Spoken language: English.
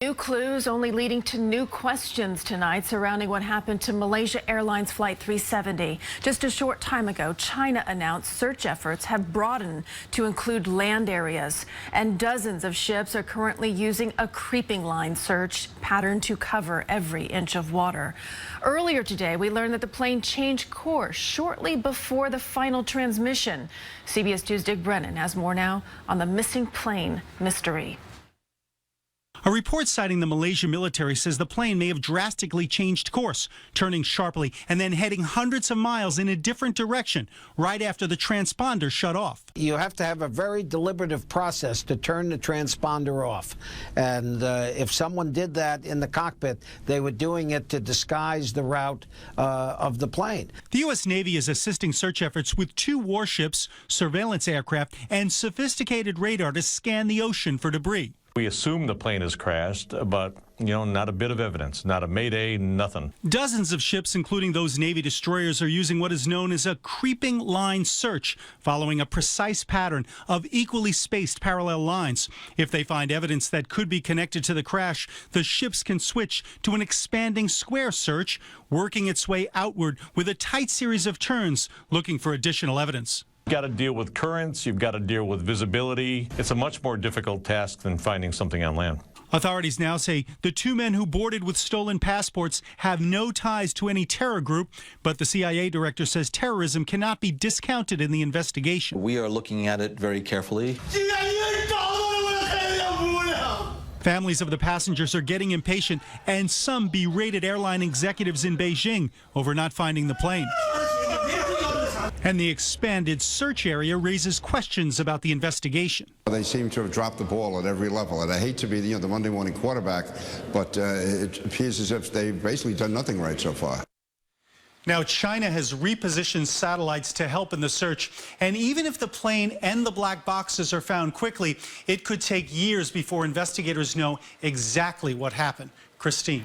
New clues only leading to new questions tonight surrounding what happened to Malaysia Airlines Flight 370. Just a short time ago, China announced search efforts have broadened to include land areas, and dozens of ships are currently using a creeping line search pattern to cover every inch of water. Earlier today, we learned that the plane changed course shortly before the final transmission. CBS 2's Dick Brennan has more now on the missing plane mystery. A report citing the Malaysia military says the plane may have drastically changed course, turning sharply and then heading hundreds of miles in a different direction right after the transponder shut off. You have to have a very deliberative process to turn the transponder off. And if someone did that in the cockpit, they were doing it to disguise the route of the plane. The U.S. Navy is assisting search efforts with 2 warships, surveillance aircraft, and sophisticated radar to scan the ocean for debris. We assume the plane has crashed, but, not a bit of evidence, not a mayday, nothing. Dozens of ships, including those Navy destroyers, are using what is known as a creeping line search, following a precise pattern of equally spaced parallel lines. If they find evidence that could be connected to the crash, the ships can switch to an expanding square search, working its way outward with a tight series of turns, looking for additional evidence. You've got to deal with currents, you've got to deal with visibility. It's a much more difficult task than finding something on land. Authorities now say the 2 men who boarded with stolen passports have no ties to any terror group, but the CIA director says terrorism cannot be discounted in the investigation. We are looking at it very carefully. Families of the passengers are getting impatient, and some berated airline executives in Beijing over not finding the plane. And the expanded search area raises questions about the investigation. They seem to have dropped the ball at every level, and I hate to be the Monday morning quarterback, but it appears as if they've basically done nothing right so far. Now, China has repositioned satellites to help in the search, and even if the plane and the black boxes are found quickly, it could take years before investigators know exactly what happened. Christine.